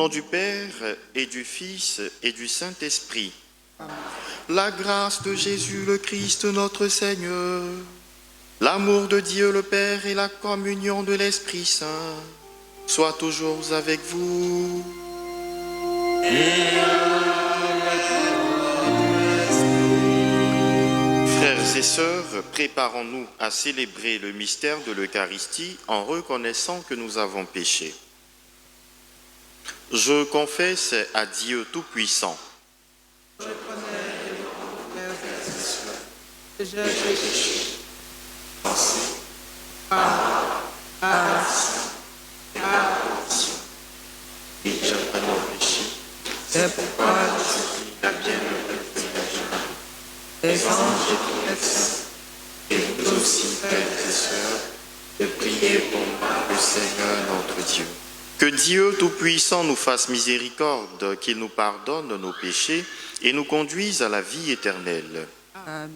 nom du Père et du Fils et du Saint-Esprit. La grâce de Jésus le Christ notre Seigneur, l'amour de Dieu le Père et la communion de l'Esprit Saint soient toujours avec vous. Frères et sœurs, préparons-nous à célébrer le mystère de l'Eucharistie en reconnaissant que nous avons péché. Je confesse à Dieu Tout-Puissant. Je péché. Et j'apprends mon péché. C'est pourquoi je supplie la bienheureuse des anges et vous aussi, frères et sœurs, de prier pour moi, le Seigneur notre Dieu. Que Dieu Tout-Puissant nous fasse miséricorde, qu'il nous pardonne nos péchés et nous conduise à la vie éternelle. Amen.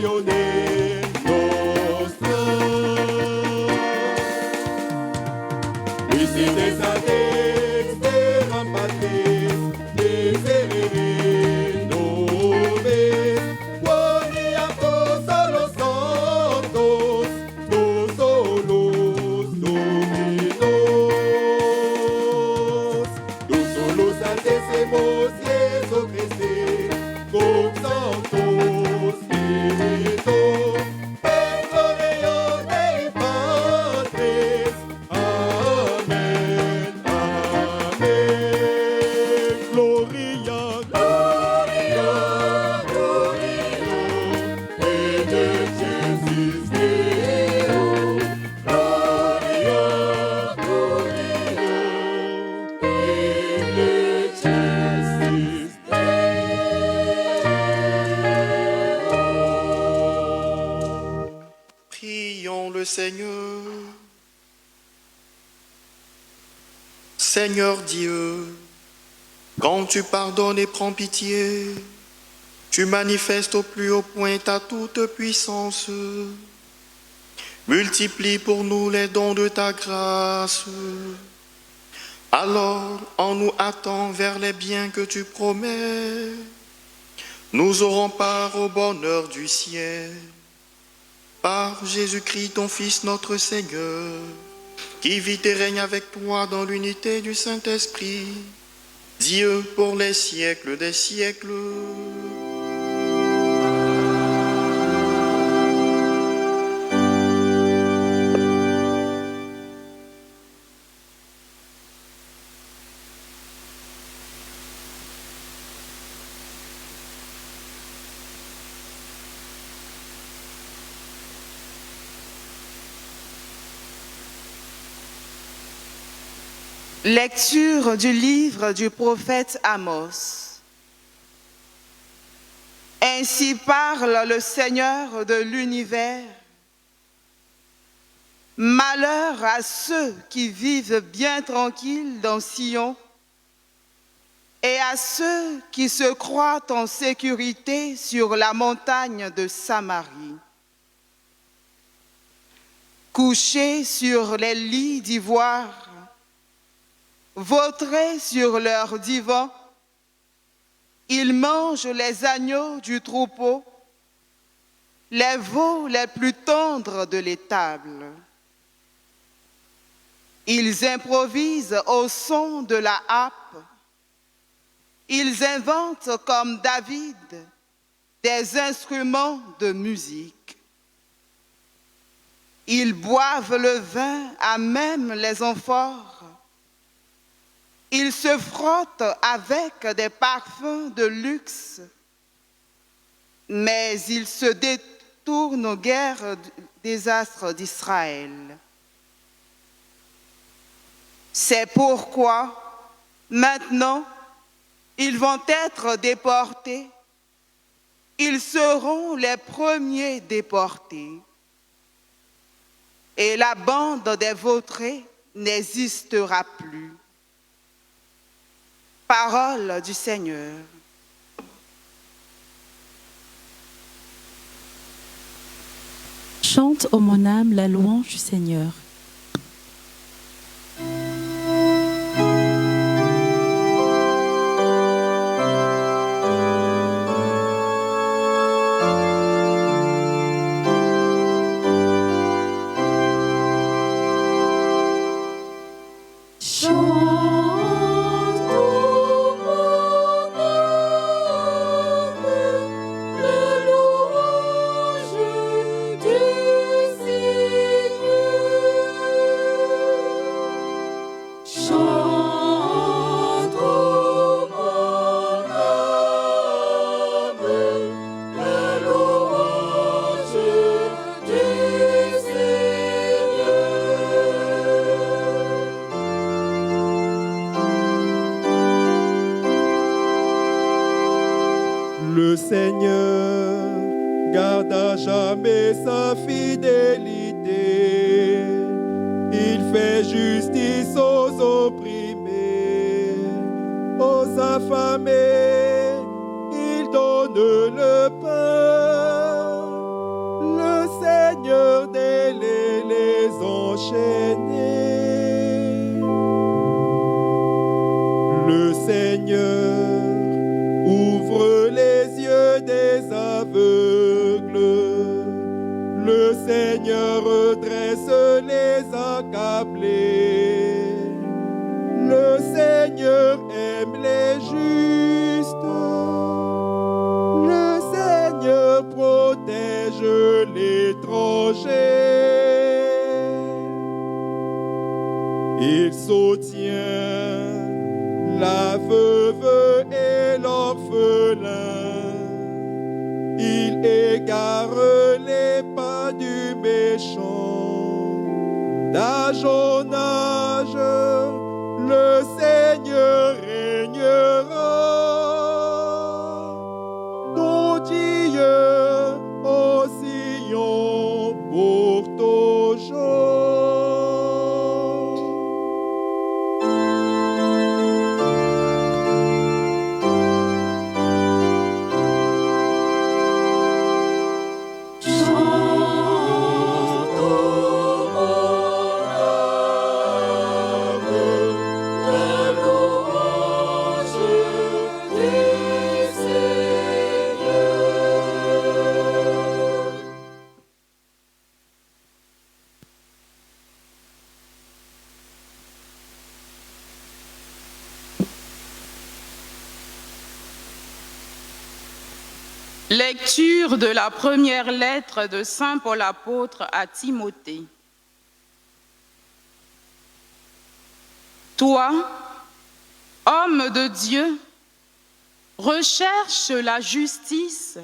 Leone nostro. Visite Sadex, Derampate, Miserere nobis, gloriatos a los santos, nos solos dominos. Nous solos altessemos Jesu Christi, cum sanctos spiritus, et gloria Dei Patris. Amen, amen. Gloria, gloria, gloria, et de Jésus Deo. Gloria, gloria, et de Jésus Deo. Prions le Seigneur. Seigneur Dieu, quand tu pardonnes et prends pitié, tu manifestes au plus haut point ta toute puissance. Multiplie pour nous les dons de ta grâce. Alors, en nous hâtant vers les biens que tu promets, nous aurons part au bonheur du ciel. Par Jésus-Christ, ton Fils, notre Seigneur, qui vit et règne avec toi dans l'unité du Saint-Esprit, Dieu pour les siècles des siècles. Lecture du livre du prophète Amos. Ainsi parle le Seigneur de l'univers. Malheur à ceux qui vivent bien tranquilles dans Sion et à ceux qui se croient en sécurité sur la montagne de Samarie. Couchés sur les lits d'ivoire, vautrés sur leurs divans, ils mangent les agneaux du troupeau, les veaux les plus tendres de l'étable. Ils improvisent au son de la harpe. Ils inventent comme David des instruments de musique. Ils boivent le vin à même les amphores. Ils se frottent avec des parfums de luxe, mais ils se détournent aux guerres des astres d'Israël. C'est pourquoi, maintenant, ils vont être déportés. Ils seront les premiers déportés. Et la bande des vautrés n'existera plus. Parole du Seigneur. Chante, ô mon âme, la louange du Seigneur. Le Seigneur garde à jamais sa fidélité. Il fait justice aux opprimés, aux affamés. Il donne le pain. enchaînés. Le Seigneur ouvre les yeux des aveugles. Le Seigneur redresse les accablés. Le Seigneur aime les justes. Le Seigneur protège l'étranger. Il soutient la veuve et l'orphelin. Il égare les pas du méchant. D'âge en âge, le Seigneur régnera. Ton Dieu en Sion pour toujours. Lecture de la première lettre de Saint Paul apôtre à Timothée. Toi, homme de Dieu, recherche la justice,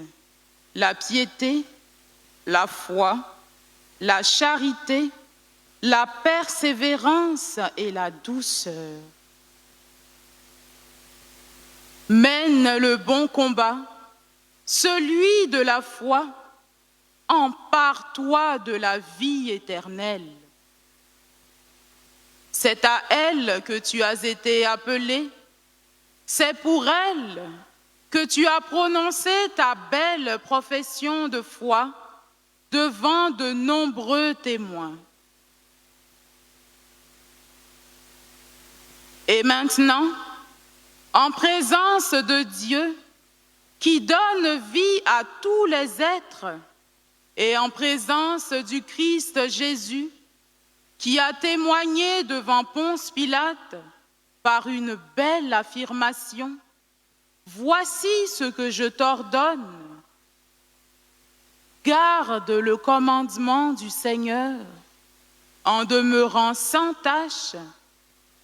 la piété, la foi, la charité, la persévérance et la douceur. Mène le bon combat, celui de la foi, empare-toi de la vie éternelle. C'est à elle que tu as été appelé, c'est pour elle que tu as prononcé ta belle profession de foi devant de nombreux témoins. Et maintenant, en présence de Dieu, qui donne vie à tous les êtres, et en présence du Christ Jésus, qui a témoigné devant Ponce Pilate par une belle affirmation, voici ce que je t'ordonne. Garde le commandement du Seigneur en demeurant sans tache,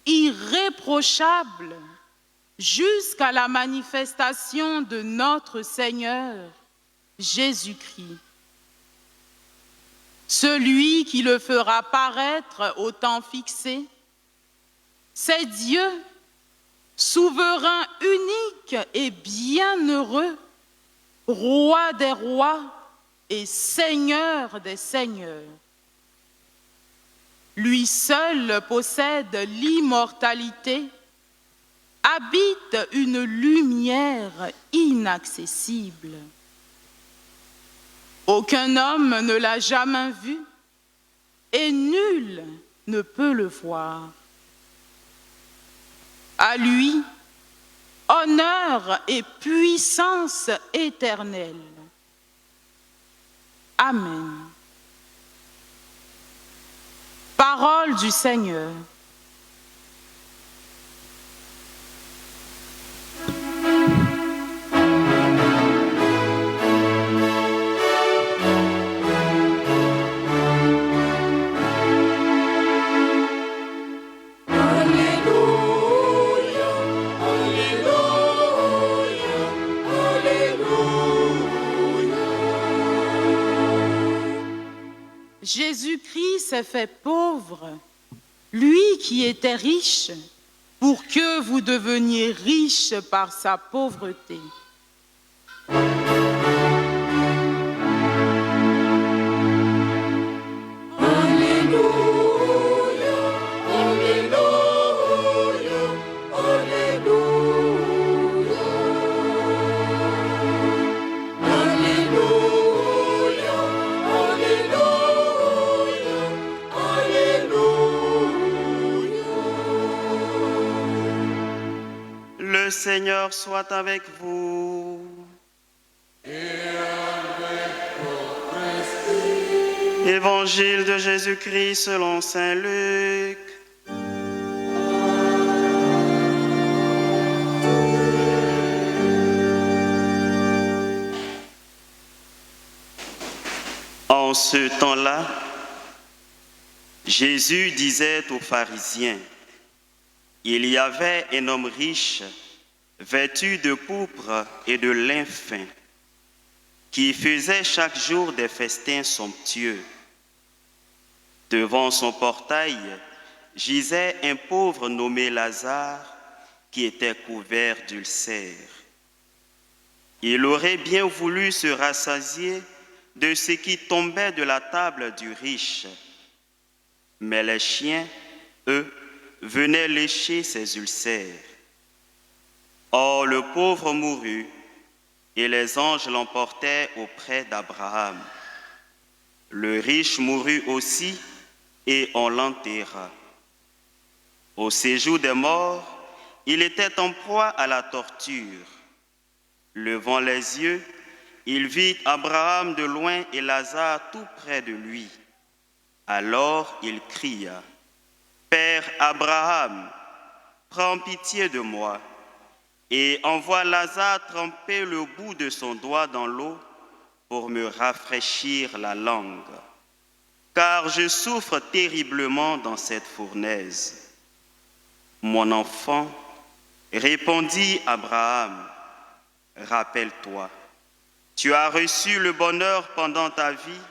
irréprochable, jusqu'à la manifestation de notre Seigneur, Jésus-Christ. Celui qui le fera paraître au temps fixé, c'est Dieu, souverain unique et bienheureux, roi des rois et seigneur des seigneurs. Lui seul possède l'immortalité, habite une lumière inaccessible. Aucun homme ne l'a jamais vu et nul ne peut le voir. À lui, honneur et puissance éternelle. Amen. Parole du Seigneur. Jésus-Christ s'est fait pauvre, lui qui était riche, pour que vous deveniez riches par sa pauvreté. Alléluia. Le Seigneur soit avec vous. Évangile de Jésus-Christ selon saint Luc. En ce temps-là, Jésus disait aux pharisiens, « Il y avait un homme riche, vêtu de pourpre et de lin fin, qui faisait chaque jour des festins somptueux. Devant son portail gisait un pauvre nommé Lazare, qui était couvert d'ulcères. Il aurait bien voulu se rassasier de ce qui tombait de la table du riche, mais les chiens, eux, venaient lécher ses ulcères. Or le pauvre mourut, et les anges l'emportaient auprès d'Abraham. Le riche mourut aussi, et on l'enterra. Au séjour des morts, il était en proie à la torture. Levant les yeux, il vit Abraham de loin et Lazare tout près de lui. Alors il cria, « Père Abraham, prends pitié de moi, et envoie Lazare tremper le bout de son doigt dans l'eau pour me rafraîchir la langue, car je souffre terriblement dans cette fournaise. » Mon enfant, répondit Abraham, « Rappelle-toi, tu as reçu le bonheur pendant ta vie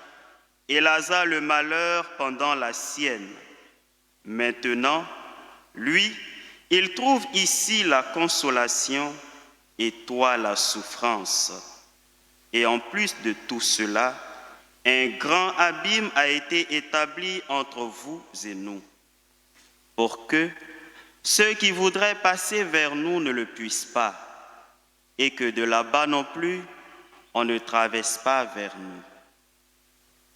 et Lazare le malheur pendant la sienne. Maintenant, lui, il trouve ici la consolation et toi la souffrance. Et en plus de tout cela, un grand abîme a été établi entre vous et nous, pour que ceux qui voudraient passer vers nous ne le puissent pas, et que de là-bas non plus, on ne traverse pas vers nous. »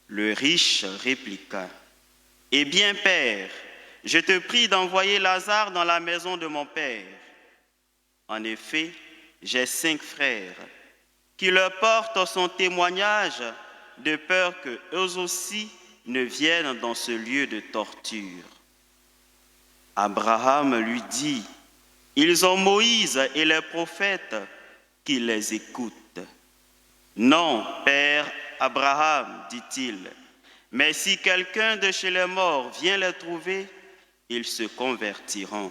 Le riche répliqua, « Eh bien, Père, je te prie d'envoyer Lazare dans la maison de mon Père. En effet, j'ai 5 frères, qui leur portent son témoignage de peur qu'eux aussi ne viennent dans ce lieu de torture. » Abraham lui dit, « Ils ont Moïse et les prophètes qui les écoutent. » « Non, Père Abraham, dit-il, mais si quelqu'un de chez les morts vient les trouver, ils se convertiront. »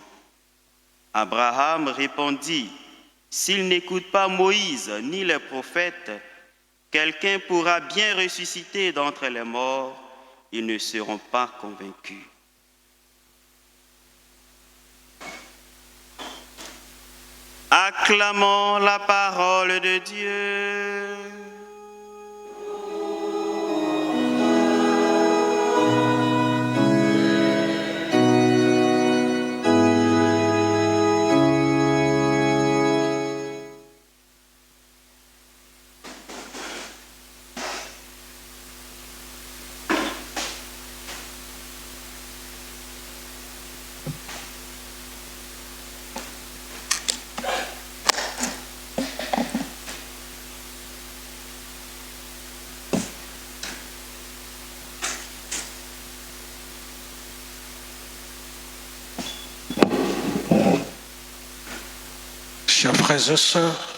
Abraham répondit, « S'ils n'écoutent pas Moïse ni les prophètes, quelqu'un pourra bien ressusciter d'entre les morts, ils ne seront pas convaincus. » Acclamons la parole de Dieu. Chers frères et sœurs,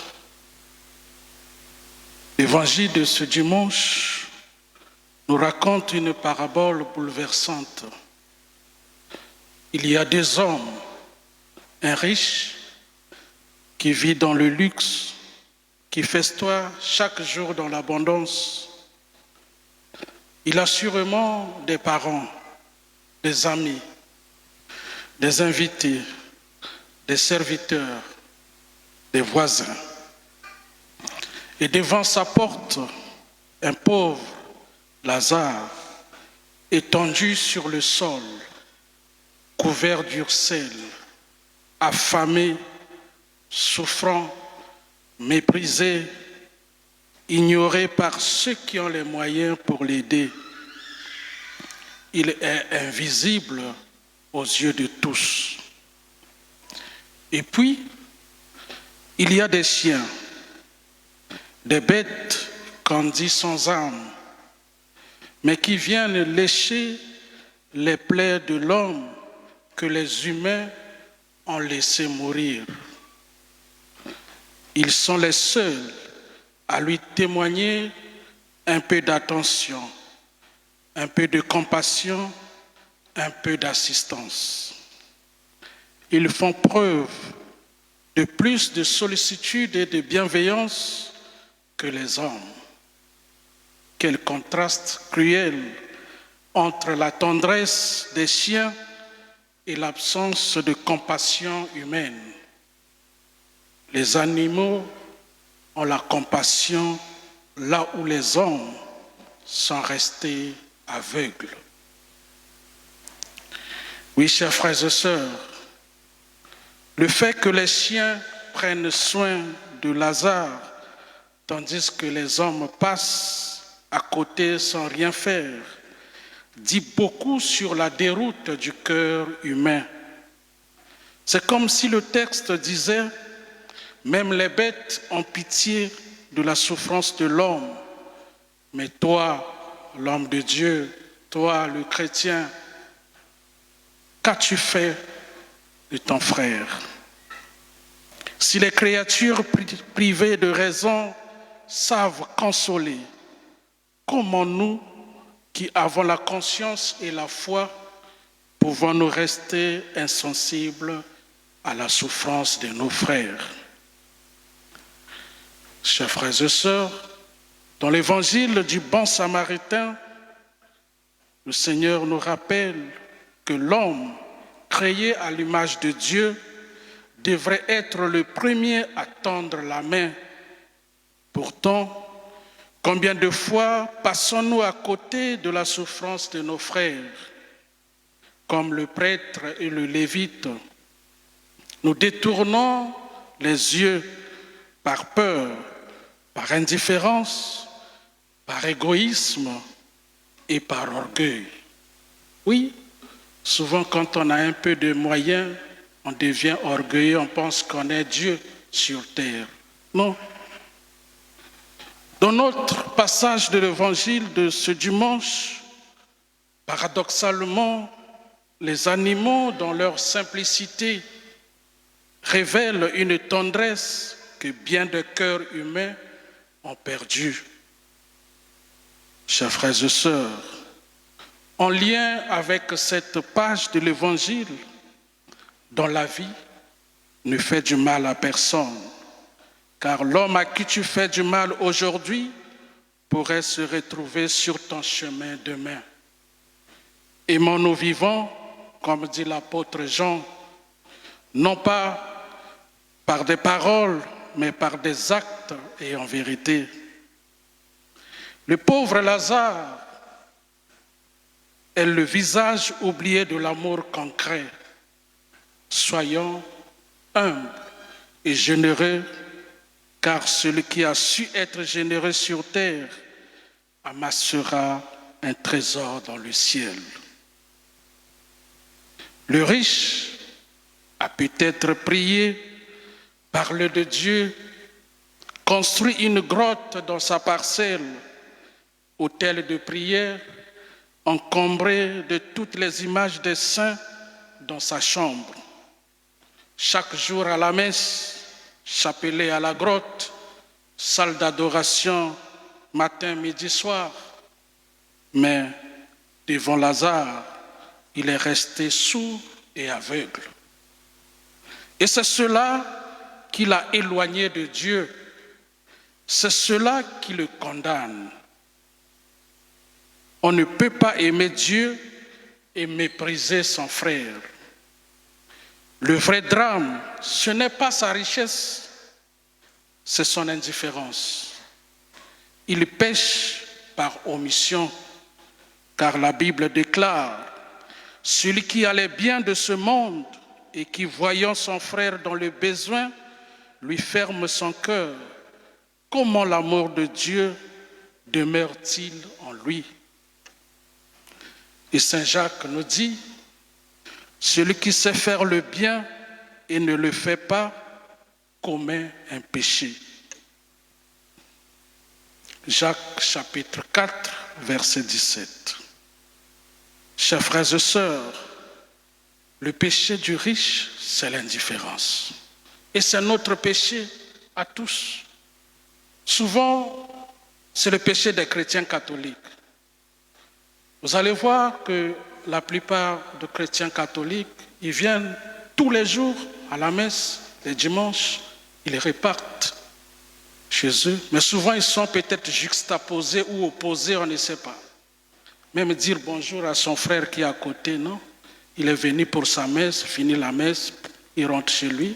l'évangile de ce dimanche nous raconte une parabole bouleversante. Il y a 2 hommes, un riche qui vit dans le luxe, qui festoie chaque jour dans l'abondance. Il a sûrement des parents, des amis, des invités, des serviteurs, des voisins. Et devant sa porte, un pauvre Lazare, étendu sur le sol, couvert d'ulcères, affamé, souffrant, méprisé, ignoré par ceux qui ont les moyens pour l'aider. Il est invisible aux yeux de tous. Et puis, Il y a des chiens, des bêtes qu'on dit sans âme, mais qui viennent lécher les plaies de l'homme que les humains ont laissé mourir. Ils sont les seuls à lui témoigner un peu d'attention, un peu de compassion, un peu d'assistance. Ils font preuve de plus de sollicitude et de bienveillance que les hommes. Quel contraste cruel entre la tendresse des chiens et l'absence de compassion humaine. Les animaux ont la compassion là où les hommes sont restés aveugles. Oui, chers frères et sœurs, le fait que les chiens prennent soin de Lazare, tandis que les hommes passent à côté sans rien faire, dit beaucoup sur la déroute du cœur humain. C'est comme si le texte disait « Même les bêtes ont pitié de la souffrance de l'homme, mais toi, l'homme de Dieu, toi, le chrétien, qu'as-tu fait de ton frère ?» Si les créatures privées de raison savent consoler, comment nous, qui avons la conscience et la foi, pouvons-nous rester insensibles à la souffrance de nos frères? Chers frères et sœurs, dans l'évangile du bon samaritain, le Seigneur nous rappelle que l'homme, créé à l'image de Dieu, devrait être le premier à tendre la main. Pourtant, combien de fois passons-nous à côté de la souffrance de nos frères? Comme le prêtre et le lévite, nous détournons les yeux par peur, par indifférence, par égoïsme et par orgueil. Oui, souvent quand on a un peu de moyens, on devient orgueilleux, on pense qu'on est Dieu sur terre. Non. Dans notre passage de l'évangile de ce dimanche, paradoxalement, les animaux, dans leur simplicité, révèlent une tendresse que bien de cœurs humains ont perdue. Chers frères et sœurs, en lien avec cette page de l'évangile, dont la vie ne fait du mal à personne, car l'homme à qui tu fais du mal aujourd'hui pourrait se retrouver sur ton chemin demain. Aimons-nous vivants, comme dit l'apôtre Jean, non pas par des paroles, mais par des actes et en vérité. Le pauvre Lazare est le visage oublié de l'amour concret. Soyons humbles et généreux, car celui qui a su être généreux sur terre amassera un trésor dans le ciel. Le riche a peut-être prié, parlé de Dieu, construit une grotte dans sa parcelle, autel de prière, encombré de toutes les images des saints dans sa chambre. Chaque jour à la messe, chapelet à la grotte, salle d'adoration, matin, midi, soir. Mais devant Lazare, il est resté sourd et aveugle. Et c'est cela qui l'a éloigné de Dieu. C'est cela qui le condamne. On ne peut pas aimer Dieu et mépriser son frère. Le vrai drame, ce n'est pas sa richesse, c'est son indifférence. Il pêche par omission, car la Bible déclare « Celui qui a les biens de ce monde et qui, voyant son frère dans le besoin, lui ferme son cœur, comment l'amour de Dieu demeure-t-il en lui ?» Et Saint Jacques nous dit « Celui qui sait faire le bien et ne le fait pas, commet un péché. Jacques chapitre 4, verset 17. Chers frères et sœurs, le péché du riche, c'est l'indifférence. Et c'est notre péché à tous. Souvent, c'est le péché des chrétiens catholiques. Vous allez voir que la plupart des chrétiens catholiques, ils viennent tous les jours à la messe, les dimanches, ils repartent chez eux. Mais souvent, ils sont peut-être juxtaposés ou opposés, on ne sait pas. Même dire bonjour à son frère qui est à côté, non. Il est venu pour sa messe, finit la messe, il rentre chez lui.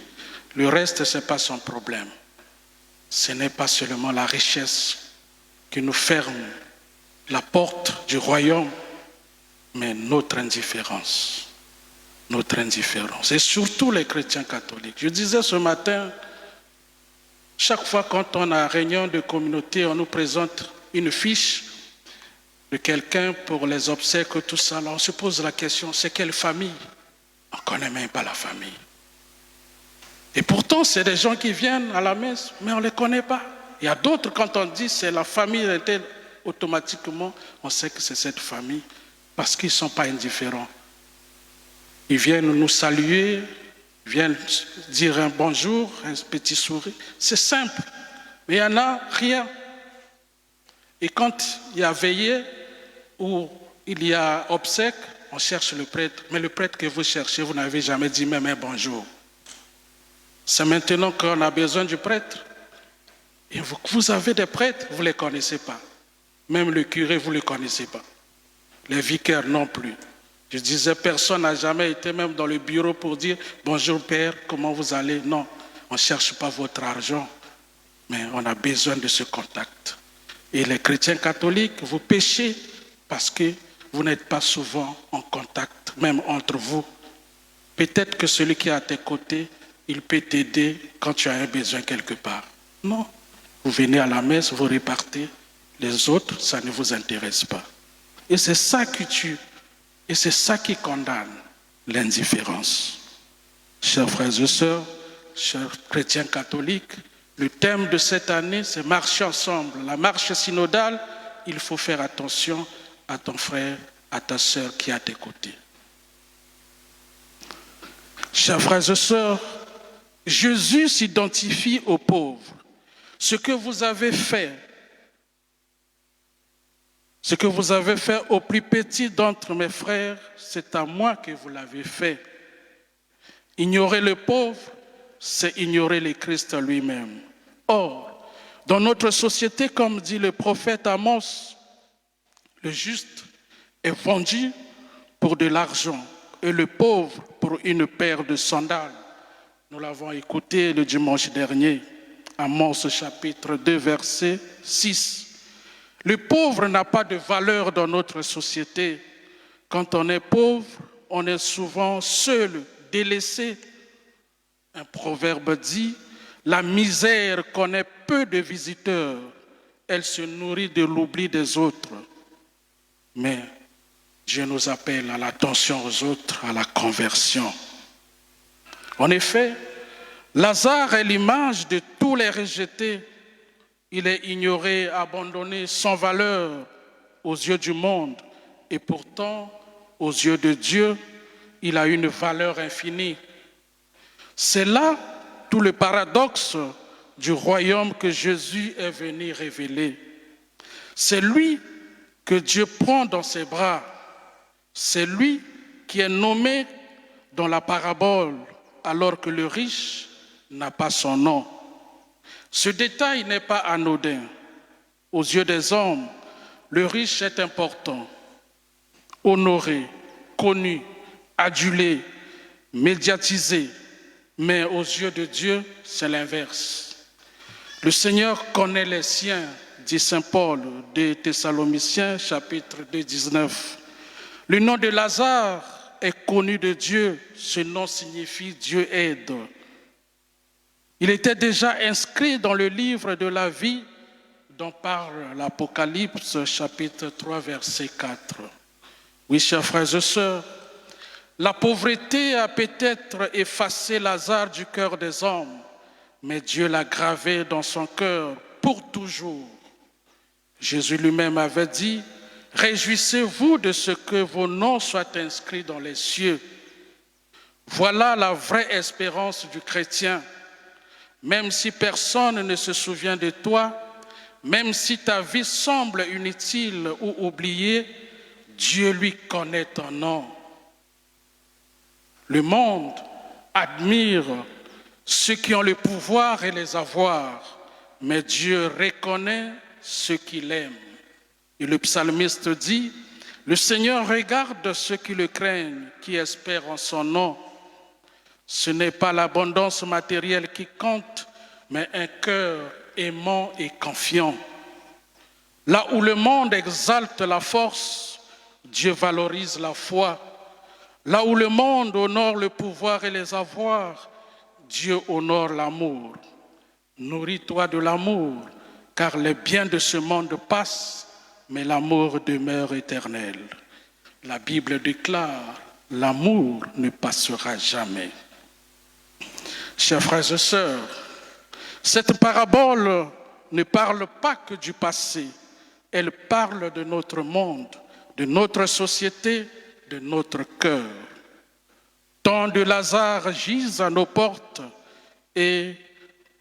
Le reste, ce n'est pas son problème. Ce n'est pas seulement la richesse qui nous ferme la porte du royaume, mais notre indifférence. Notre indifférence. Et surtout les chrétiens catholiques. Je disais ce matin, chaque fois quand on a réunion de communauté, on nous présente une fiche de quelqu'un pour les obsèques, tout ça. Là, on se pose la question, c'est quelle famille? On ne connaît même pas la famille. Et pourtant, c'est des gens qui viennent à la messe, mais on ne les connaît pas. Il y a d'autres, quand on dit c'est la famille, automatiquement, on sait que c'est cette famille, parce qu'ils ne sont pas indifférents. Ils viennent nous saluer, viennent dire un bonjour, un petit sourire. C'est simple, mais il y en a rien. Et quand il y a veillée ou il y a obsèque, on cherche le prêtre. Mais le prêtre que vous cherchez, vous n'avez jamais dit même un bonjour. C'est maintenant qu'on a besoin du prêtre. Et vous avez des prêtres, vous ne les connaissez pas. Même le curé, vous ne le connaissez pas. Les vicaires non plus. Je disais, personne n'a jamais été même dans le bureau pour dire « Bonjour Père, comment vous allez ?» Non, on ne cherche pas votre argent, mais on a besoin de ce contact. Et les chrétiens catholiques, vous péchez parce que vous n'êtes pas souvent en contact, même entre vous. Peut-être que celui qui est à tes côtés, il peut t'aider quand tu as un besoin quelque part. Non, vous venez à la messe, vous repartez. Les autres, ça ne vous intéresse pas. Et c'est ça qui tue. Et c'est ça qui condamne l'indifférence. Chers frères et sœurs, chers chrétiens catholiques, le thème de cette année, c'est marcher ensemble. La marche synodale, il faut faire attention à ton frère, à ta sœur qui est à tes côtés. Chers frères et sœurs, Jésus s'identifie aux pauvres. Ce que vous avez fait au plus petit d'entre mes frères, c'est à moi que vous l'avez fait. Ignorer le pauvre, c'est ignorer le Christ lui-même. Or, dans notre société, comme dit le prophète Amos, le juste est vendu pour de l'argent et le pauvre pour une paire de sandales. Nous l'avons écouté le dimanche dernier, Amos chapitre 2, verset 6. Le pauvre n'a pas de valeur dans notre société. Quand on est pauvre, on est souvent seul, délaissé. Un proverbe dit, la misère connaît peu de visiteurs. Elle se nourrit de l'oubli des autres. Mais Dieu nous appelle à l'attention aux autres, à la conversion. En effet, Lazare est l'image de tous les rejetés. Il est ignoré, abandonné, sans valeur aux yeux du monde. Et pourtant, aux yeux de Dieu, il a une valeur infinie. C'est là tout le paradoxe du royaume que Jésus est venu révéler. C'est lui que Dieu prend dans ses bras. C'est lui qui est nommé dans la parabole, alors que le riche n'a pas son nom. Ce détail n'est pas anodin. Aux yeux des hommes, le riche est important, honoré, connu, adulé, médiatisé. Mais aux yeux de Dieu, c'est l'inverse. Le Seigneur connaît les siens, dit saint Paul de Thessaloniciens, chapitre 2, 19. Le nom de Lazare est connu de Dieu. Ce nom signifie Dieu aide. Il était déjà inscrit dans le livre de la vie dont parle l'Apocalypse, chapitre 3, verset 4. Oui, chers frères et sœurs, la pauvreté a peut-être effacé Lazare du cœur des hommes, mais Dieu l'a gravé dans son cœur pour toujours. Jésus lui-même avait dit, « Réjouissez-vous de ce que vos noms soient inscrits dans les cieux. » Voilà la vraie espérance du chrétien. Même si personne ne se souvient de toi, même si ta vie semble inutile ou oubliée, Dieu lui connaît ton nom. Le monde admire ceux qui ont le pouvoir et les avoirs, mais Dieu reconnaît ceux qu'il aime. Et le psalmiste dit, « Le Seigneur regarde ceux qui le craignent, qui espèrent en son nom. » Ce n'est pas l'abondance matérielle qui compte, mais un cœur aimant et confiant. Là où le monde exalte la force, Dieu valorise la foi. Là où le monde honore le pouvoir et les avoirs, Dieu honore l'amour. Nourris-toi de l'amour, car les biens de ce monde passent, mais l'amour demeure éternel. La Bible déclare, l'amour ne passera jamais. Chers frères et sœurs, cette parabole ne parle pas que du passé, elle parle de notre monde, de notre société, de notre cœur. Tant de Lazare gisent à nos portes et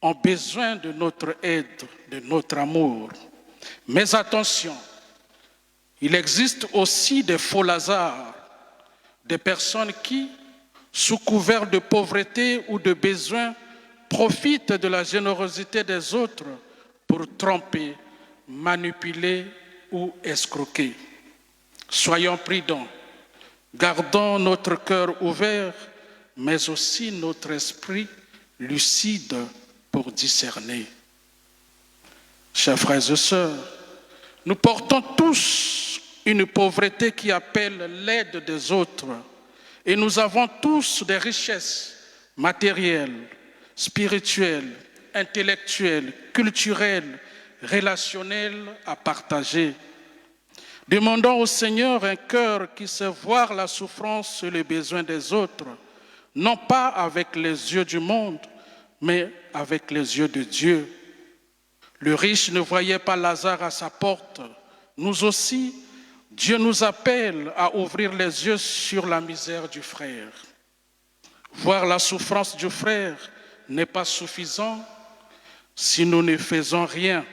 ont besoin de notre aide, de notre amour. Mais attention, il existe aussi des faux Lazare, des personnes qui, sous couvert de pauvreté ou de besoin, profitent de la générosité des autres pour tromper, manipuler ou escroquer. Soyons prudents, gardons notre cœur ouvert, mais aussi notre esprit lucide pour discerner. Chers frères et sœurs, nous portons tous une pauvreté qui appelle l'aide des autres. Et nous avons tous des richesses matérielles, spirituelles, intellectuelles, culturelles, relationnelles à partager. Demandons au Seigneur un cœur qui sait voir la souffrance et les besoins des autres, non pas avec les yeux du monde, mais avec les yeux de Dieu. Le riche ne voyait pas Lazare à sa porte. Nous aussi, Dieu nous appelle à ouvrir les yeux sur la misère du frère. Voir la souffrance du frère n'est pas suffisant si nous ne faisons rien.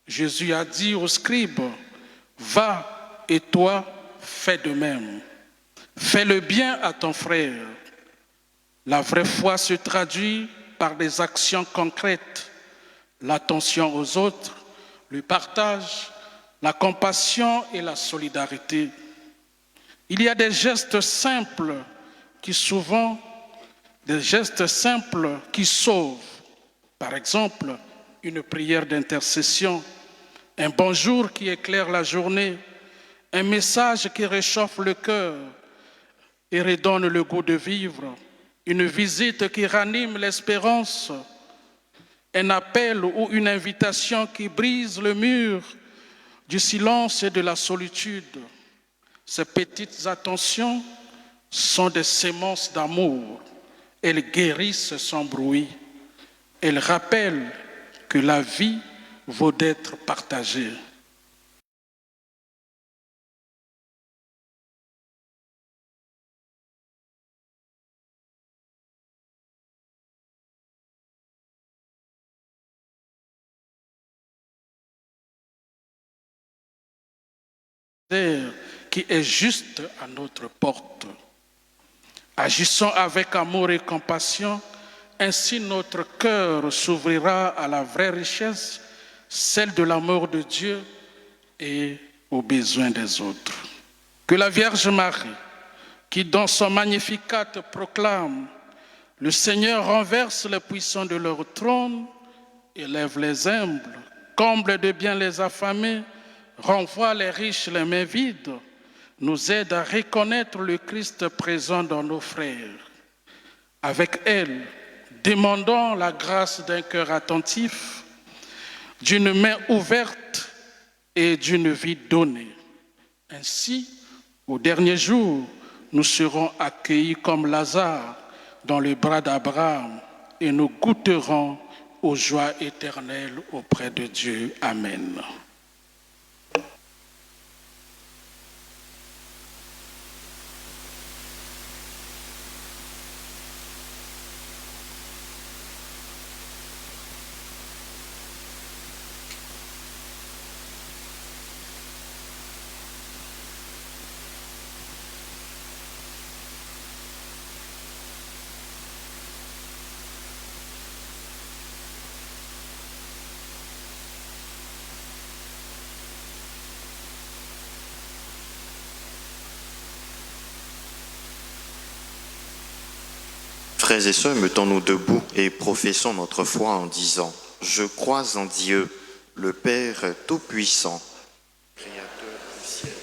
Jésus a dit aux scribes, « Va et toi, fais de même. Fais le bien à ton frère. » La vraie foi se traduit par des actions concrètes, l'attention aux autres, le partage, la compassion et la solidarité. Il y a des gestes simples qui sauvent. Par exemple, une prière d'intercession, un bonjour qui éclaire la journée, un message qui réchauffe le cœur et redonne le goût de vivre, une visite qui ranime l'espérance, un appel ou une invitation qui brise le mur du silence et de la solitude. Ces petites attentions sont des semences d'amour. Elles guérissent sans bruit. Elles rappellent que la vie vaut d'être partagée. Qui est juste à notre porte. Agissons avec amour et compassion, ainsi notre cœur s'ouvrira à la vraie richesse, celle de l'amour de Dieu et aux besoins des autres. Que la Vierge Marie, qui dans son Magnificat proclame « Le Seigneur renverse les puissants de leur trône, élève les humbles, comble de bien les affamés, renvoie les riches les mains vides, nous aide à reconnaître le Christ présent dans nos frères. Avec elle, demandons la grâce d'un cœur attentif, d'une main ouverte et d'une vie donnée. Ainsi, au dernier jour, nous serons accueillis comme Lazare dans les bras d'Abraham et nous goûterons aux joies éternelles auprès de Dieu. Amen. Frères et sœurs, mettons-nous debout et professons notre foi en disant « Je crois en Dieu, le Père Tout-Puissant, Créateur du ciel.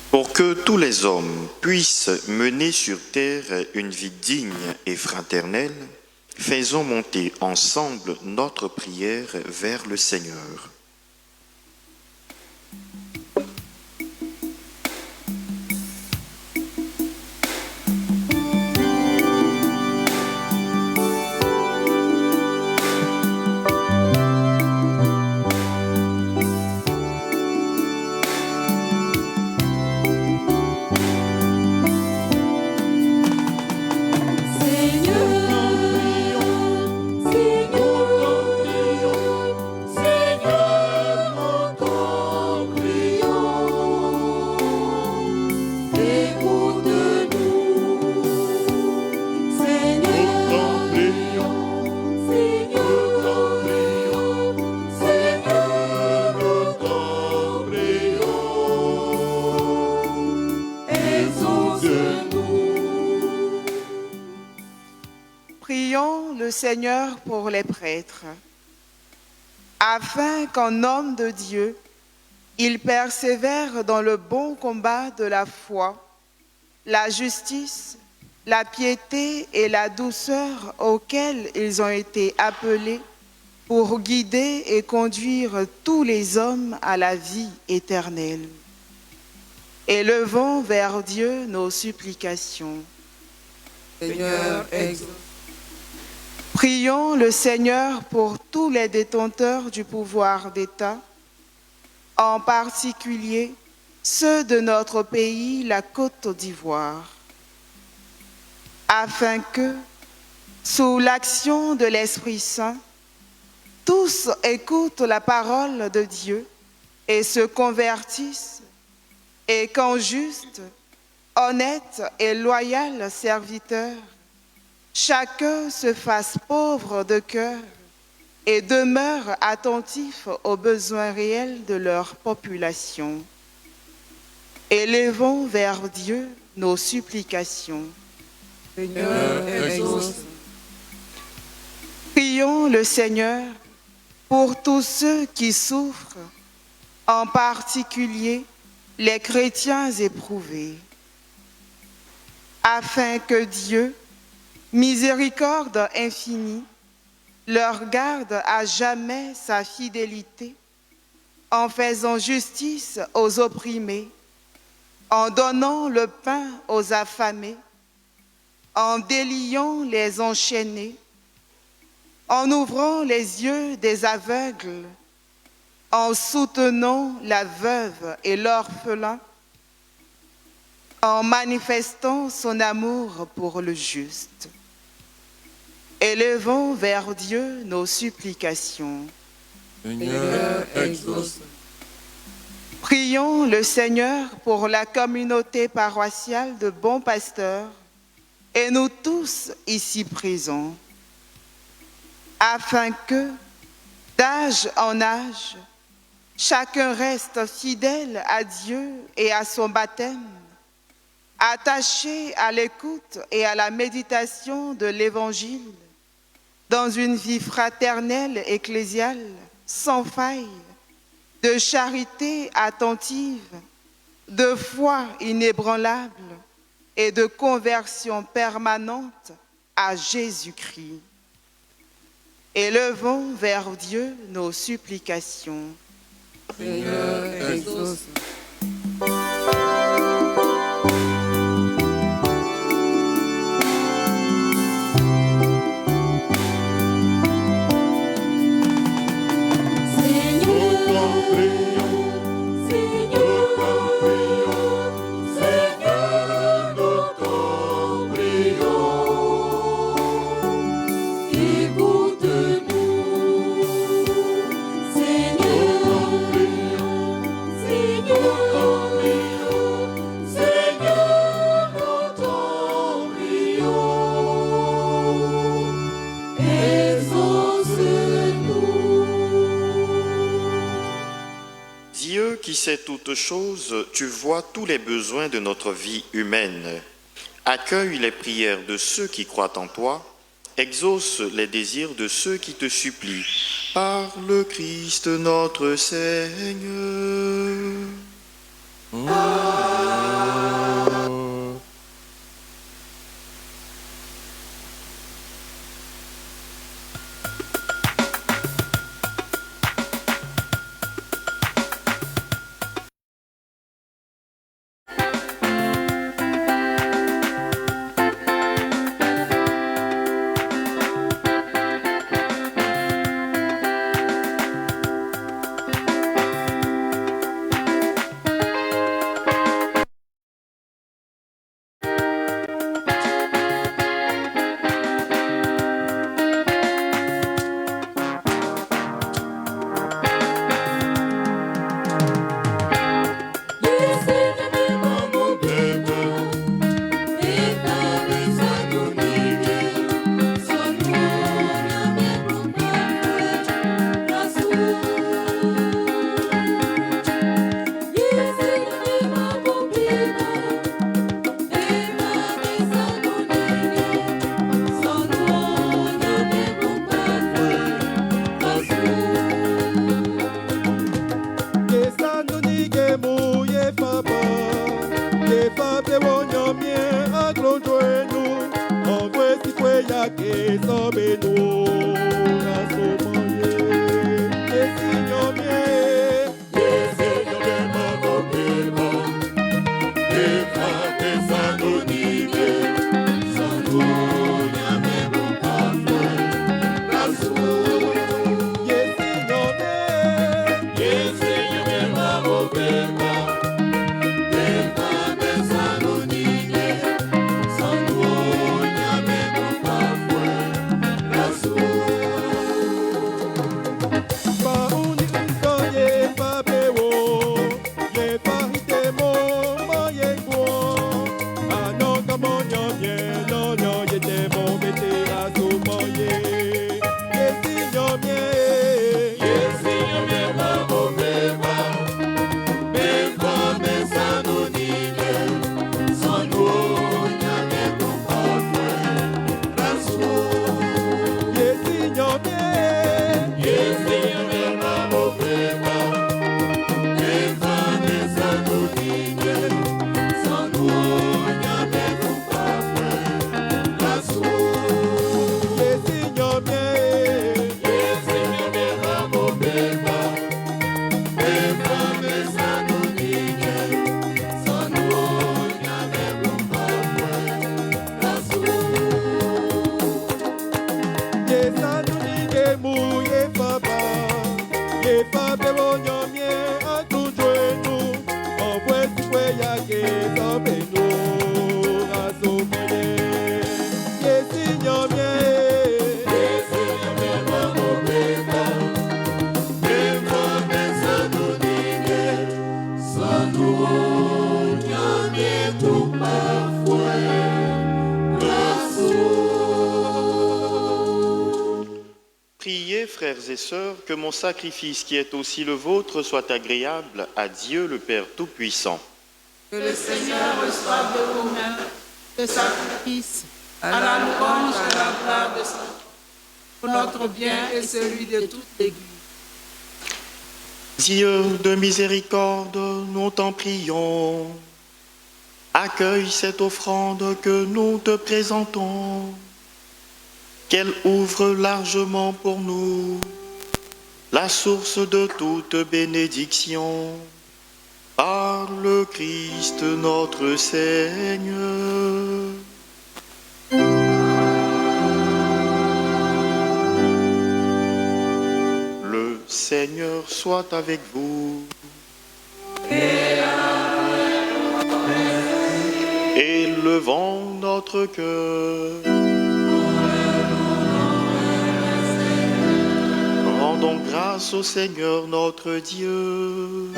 Pour que tous les hommes puissent mener sur terre une vie digne et fraternelle, faisons monter ensemble notre prière vers le Seigneur. Prions le Seigneur pour les prêtres, afin qu'en homme de Dieu, ils persévèrent dans le bon combat de la foi, la justice, la piété et la douceur auxquelles ils ont été appelés pour guider et conduire tous les hommes à la vie éternelle. Élevons vers Dieu nos supplications. Seigneur, exauce. Prions le Seigneur pour tous les détenteurs du pouvoir d'État, en particulier ceux de notre pays, la Côte d'Ivoire, afin que, sous l'action de l'Esprit Saint, tous écoutent la parole de Dieu et se convertissent, et qu'en juste, honnête et loyal serviteur, chacun se fasse pauvre de cœur et demeure attentif aux besoins réels de leur population. Élevons vers Dieu nos supplications. Seigneur, exauce. Prions le Seigneur pour tous ceux qui souffrent, en particulier les chrétiens éprouvés, afin que Dieu, miséricorde infinie, leur garde à jamais sa fidélité, en faisant justice aux opprimés, en donnant le pain aux affamés, en déliant les enchaînés, en ouvrant les yeux des aveugles, en soutenant la veuve et l'orphelin, en manifestant son amour pour le juste. Élevons vers Dieu nos supplications. Seigneur, exauce. Prions le Seigneur pour la communauté paroissiale de Bon Pasteur, et nous tous ici présents, afin que, d'âge en âge, chacun reste fidèle à Dieu et à son baptême, attaché à l'écoute et à la méditation de l'Évangile, dans une vie fraternelle ecclésiale sans faille, de charité attentive, de foi inébranlable et de conversion permanente à Jésus-Christ. Élevons vers Dieu nos supplications. Seigneur, exauce. Dieu qui sait toutes choses, tu vois tous les besoins de notre vie humaine. Accueille les prières de ceux qui croient en toi, exauce les désirs de ceux qui te supplient. Par le Christ notre Seigneur. frères et sœurs, que mon sacrifice qui est aussi le vôtre soit agréable à Dieu le Père Tout-Puissant. Que le Seigneur reçoive de vos mains ce sacrifice à la louange et à la gloire de son nom, pour notre bien et celui de toute l'Église. Dieu de miséricorde, nous t'en prions. Accueille cette offrande que nous te présentons. Qu'elle ouvre largement pour nous la source de toute bénédiction. Par le Christ notre Seigneur. Le Seigneur soit avec vous. Élevons notre cœur. Rendons grâce au Seigneur notre Dieu.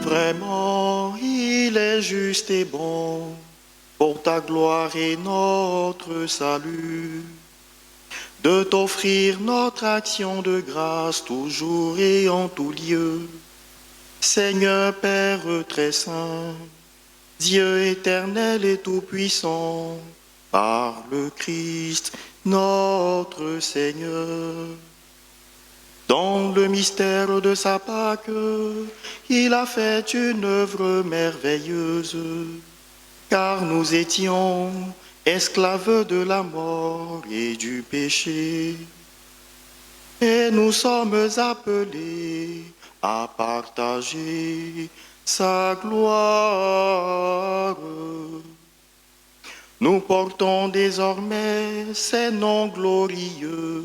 Vraiment, il est juste et bon, pour ta gloire et notre salut, de t'offrir notre action de grâce toujours et en tout lieu. Seigneur Père très saint, Dieu éternel et tout-puissant, par le Christ notre Seigneur. Dans le mystère de sa Pâque, il a fait une œuvre merveilleuse, car nous étions esclaves de la mort et du péché, et nous sommes appelés à partager sa gloire. Nous portons désormais ces noms glorieux,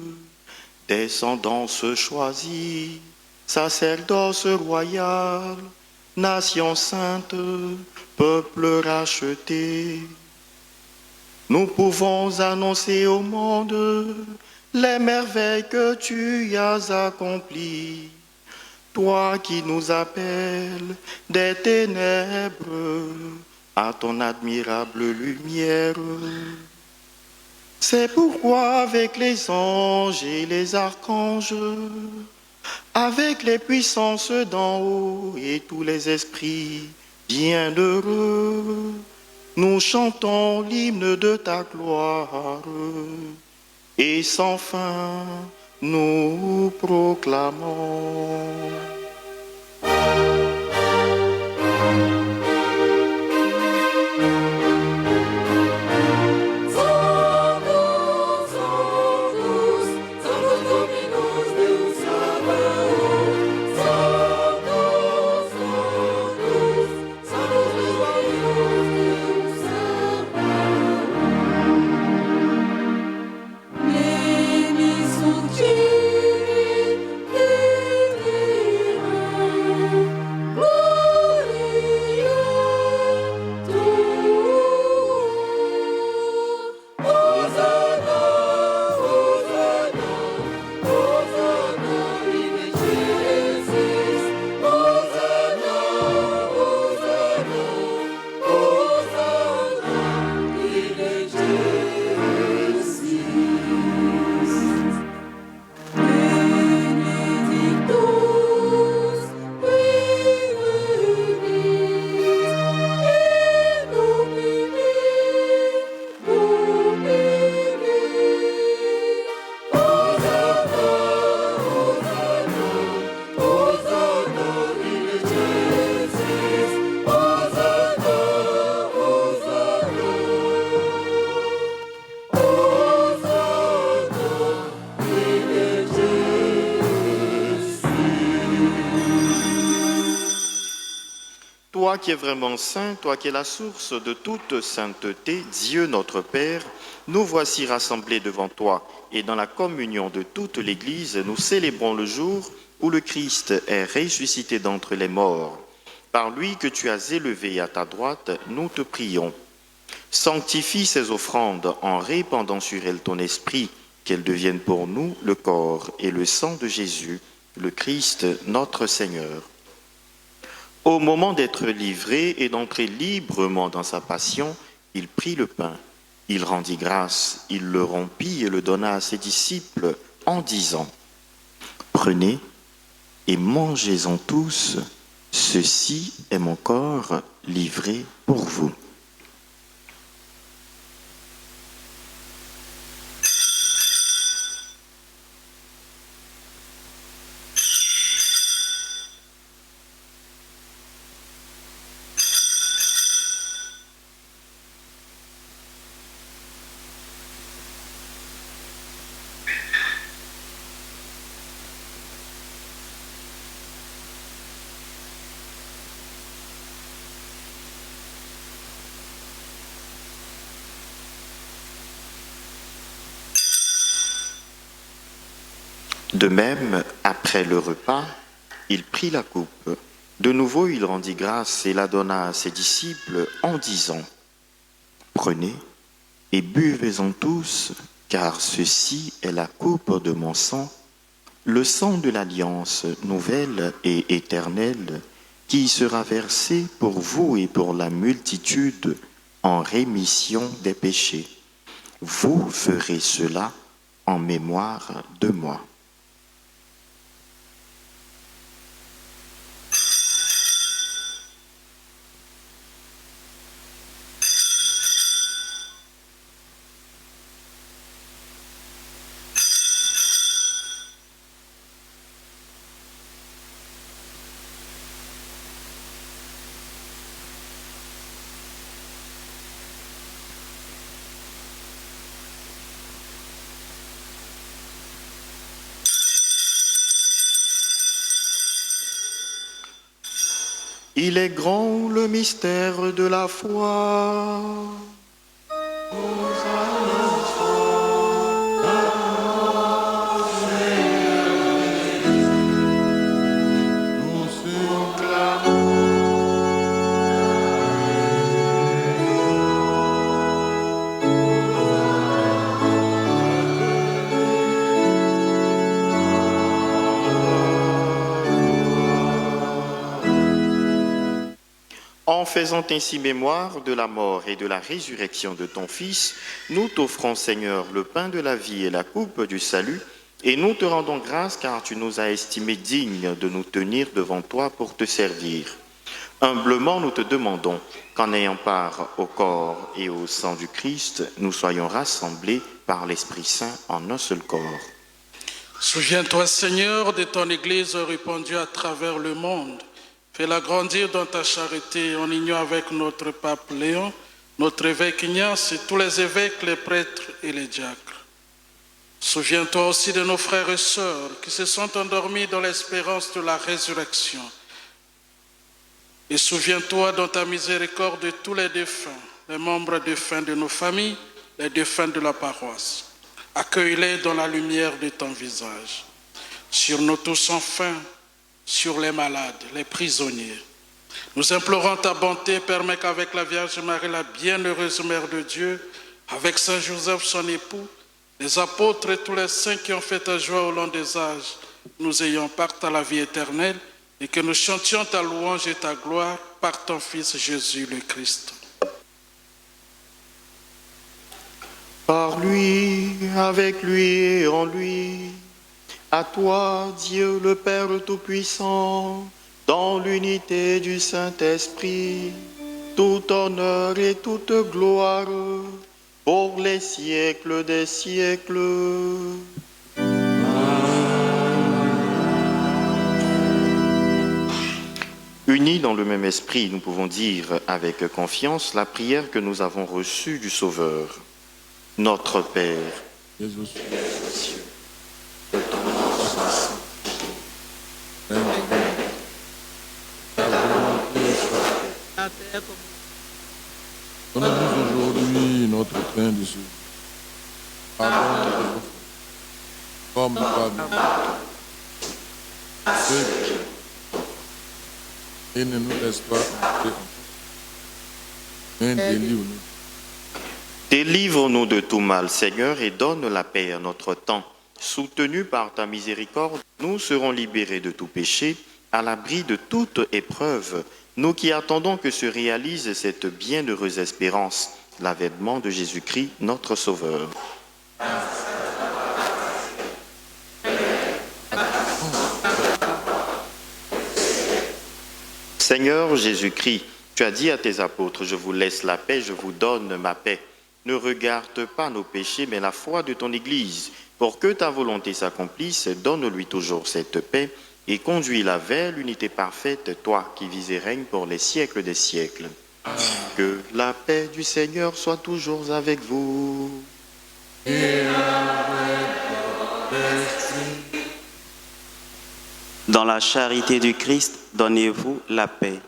descendance choisie, sacerdoce royal, nation sainte, peuple racheté. Nous pouvons annoncer au monde les merveilles que tu as accomplies, toi qui nous appelles des ténèbres à ton admirable lumière. C'est pourquoi avec les anges et les archanges, avec les puissances d'en haut et tous les esprits bienheureux, nous chantons l'hymne de ta gloire, et sans fin nous proclamons. Toi qui es vraiment saint, toi qui es la source de toute sainteté, Dieu notre Père, nous voici rassemblés devant toi et dans la communion de toute l'Église, nous célébrons le jour où le Christ est ressuscité d'entre les morts. Par lui que tu as élevé à ta droite, nous te prions. Sanctifie ces offrandes en répandant sur elles ton esprit, qu'elles deviennent pour nous le corps et le sang de Jésus, le Christ notre Seigneur. Au moment d'être livré et d'entrer librement dans sa passion, il prit le pain. il rendit grâce, il le rompit et le donna à ses disciples en disant, « Prenez et mangez-en tous, ceci est mon corps livré pour vous. » De même, après le repas, il prit la coupe. De nouveau, il rendit grâce et la donna à ses disciples en disant, « Prenez et buvez-en tous, car ceci est la coupe de mon sang, le sang de l'alliance nouvelle et éternelle, qui sera versé pour vous et pour la multitude en rémission des péchés. Vous ferez cela en mémoire de moi. » Il est grand le mystère de la foi. En faisant ainsi mémoire de la mort et de la résurrection de ton Fils, nous t'offrons, Seigneur, le pain de la vie et la coupe du salut, et nous te rendons grâce car tu nous as estimés dignes de nous tenir devant toi pour te servir. Humblement, nous te demandons qu'en ayant part au corps et au sang du Christ, nous soyons rassemblés par l'Esprit Saint en un seul corps. Souviens-toi, Seigneur, de ton Église répandue à travers le monde. Fais-la grandir dans ta charité en union avec notre pape Léon, notre évêque Ignace et tous les évêques, les prêtres et les diacres. Souviens-toi aussi de nos frères et sœurs qui se sont endormis dans l'espérance de la résurrection. Et souviens-toi dans ta miséricorde de tous les défunts, les membres défunts de nos familles, les défunts de la paroisse. Accueille-les dans la lumière de ton visage. Sur nous tous enfin, sur les malades, les prisonniers. Nous implorons ta bonté, permets qu'avec la Vierge Marie, la bienheureuse Mère de Dieu, avec Saint Joseph, son époux, les apôtres et tous les saints qui ont fait ta joie au long des âges, nous ayons part à la vie éternelle et que nous chantions ta louange et ta gloire par ton Fils Jésus le Christ. Par lui, avec lui et en lui, à toi, Dieu le Père Tout-Puissant, dans l'unité du Saint-Esprit, tout honneur et toute gloire, pour les siècles des siècles. Unis dans le même esprit, nous pouvons dire avec confiance la prière que nous avons reçue du Sauveur. Notre Père, Jésus, donne-nous aujourd'hui notre pain de ce jour. Pardonne nos offenses, comme nous pardonnons ceux qui et ne nous laisse pas entrer en mais délivre-nous. délivre-nous de tout mal, Seigneur, et donne la paix à notre temps. Soutenus par ta miséricorde, nous serons libérés de tout péché, à l'abri de toute épreuve, nous qui attendons que se réalise cette bienheureuse espérance, l'avènement de Jésus-Christ, notre Sauveur. Seigneur Jésus-Christ, tu as dit à tes apôtres, je vous laisse la paix, je vous donne ma paix. Ne regarde pas nos péchés, mais la foi de ton Église. Pour que ta volonté s'accomplisse, donne-lui toujours cette paix et conduis-la vers l'unité parfaite, toi qui vis et règnes pour les siècles des siècles. Que la paix du Seigneur soit toujours avec vous. Dans la charité du Christ, donnez-vous la paix.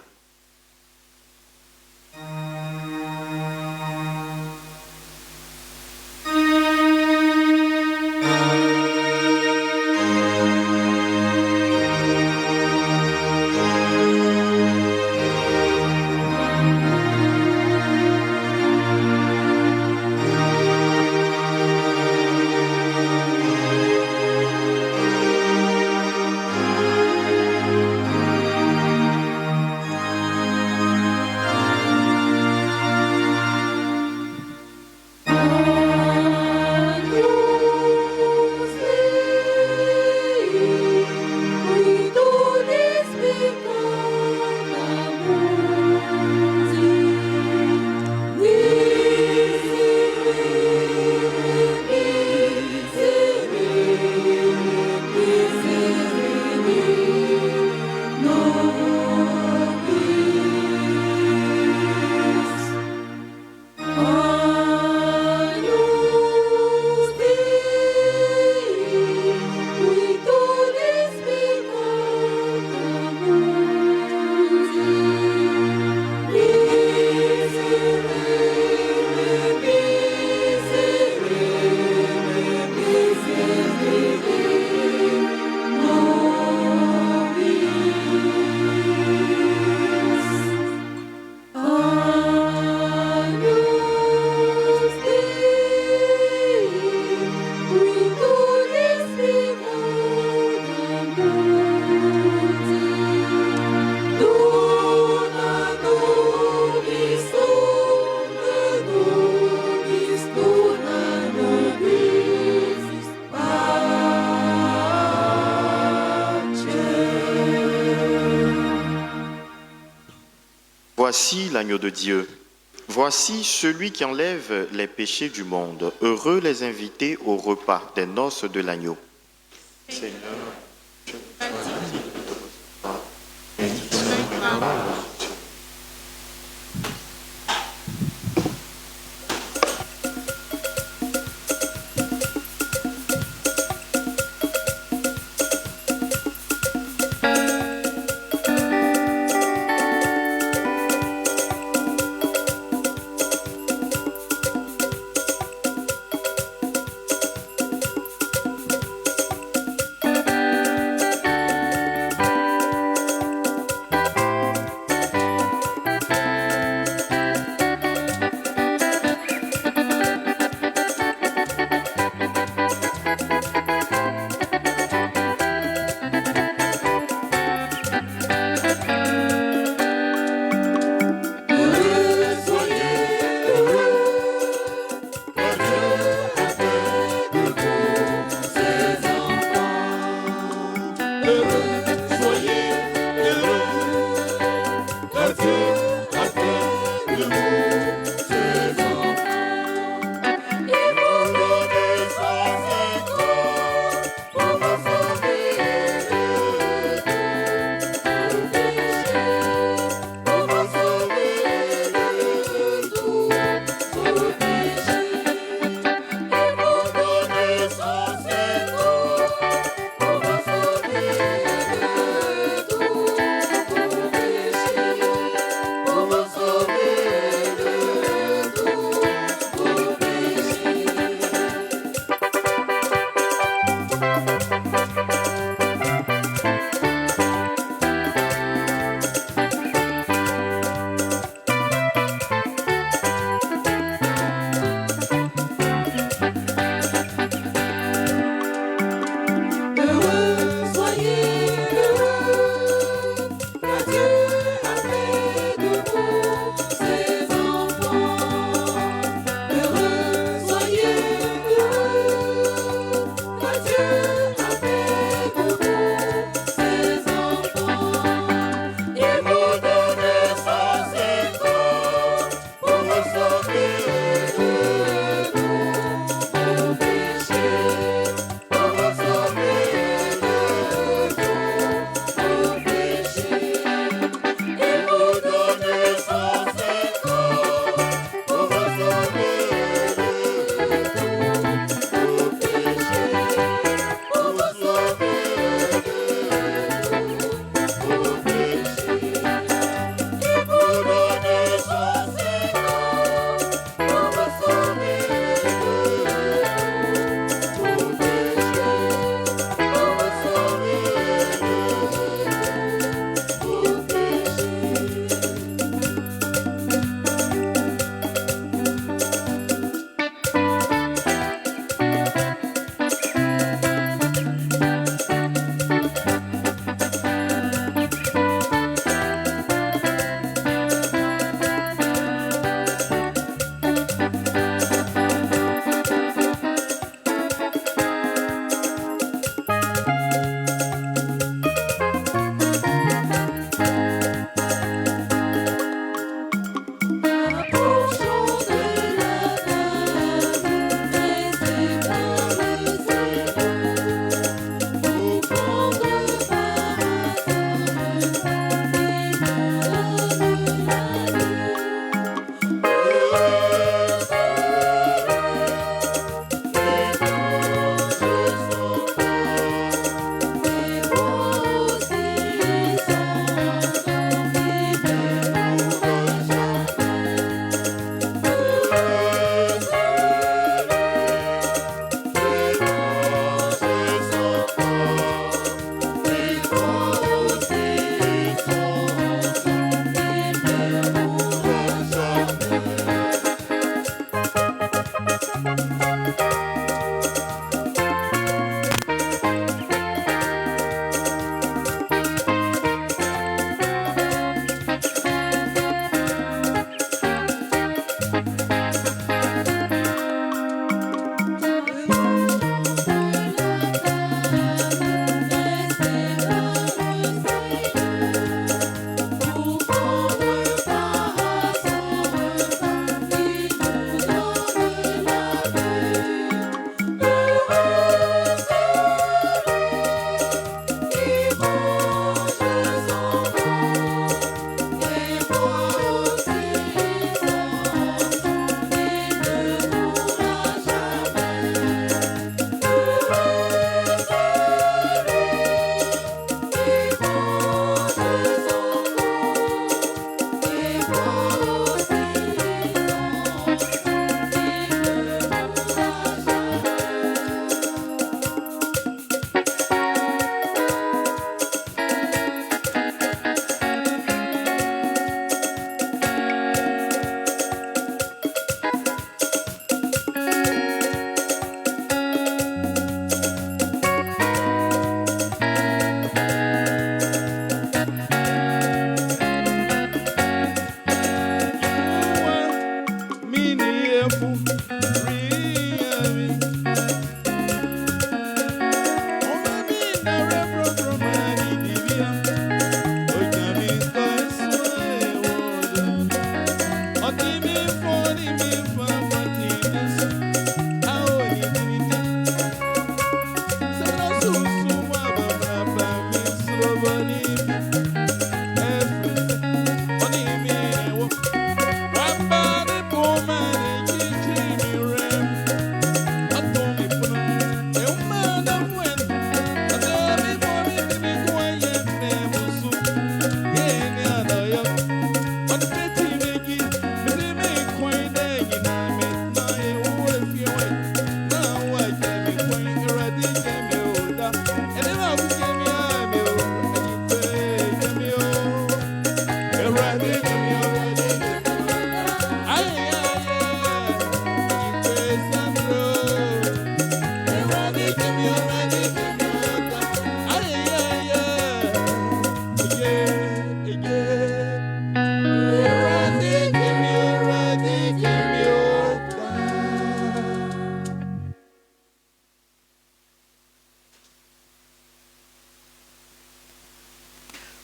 Voici l'agneau de Dieu. Voici celui qui enlève les péchés du monde. Heureux les invités au repas des noces de l'agneau. Seigneur, je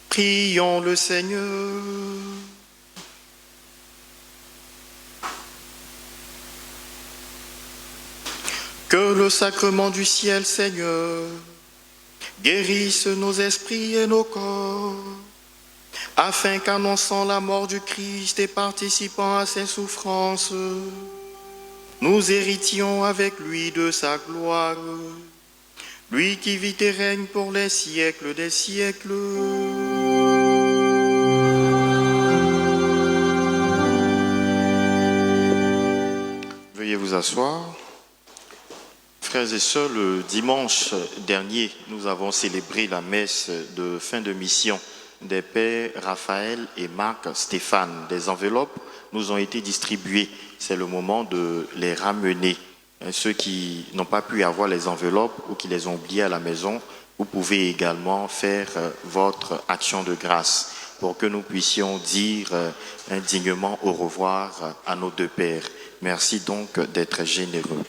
Prions le Seigneur. Que le sacrement du ciel, Seigneur, guérisse nos esprits et nos corps, afin qu'annonçant la mort du Christ et participant à ses souffrances, nous héritions avec lui de sa gloire, lui qui vit et règne pour les siècles des siècles. Veuillez vous asseoir. Frères et sœurs, le dimanche dernier, nous avons célébré la messe de fin de mission des pères Raphaël et Marc Stéphane. Des enveloppes nous ont été distribuées. C'est le moment de les ramener. Ceux qui n'ont pas pu avoir les enveloppes ou qui les ont oubliées à la maison, vous pouvez également faire votre action de grâce pour que nous puissions dire indignement au revoir à nos deux pères. Merci donc d'être généreux.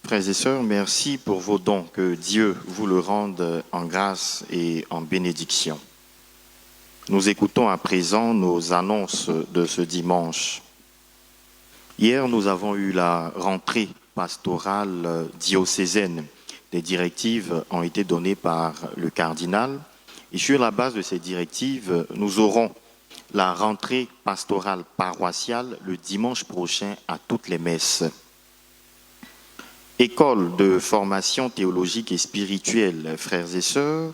Frères et sœurs, merci pour vos dons. Que Dieu vous le rende en grâce et en bénédiction. Nous écoutons à présent nos annonces de ce dimanche. Hier, nous avons eu la rentrée pastorale diocésaine. Des directives ont été données par le cardinal. Et sur la base de ces directives, nous aurons la rentrée pastorale paroissiale le dimanche prochain à toutes les messes. École de formation théologique et spirituelle, frères et sœurs,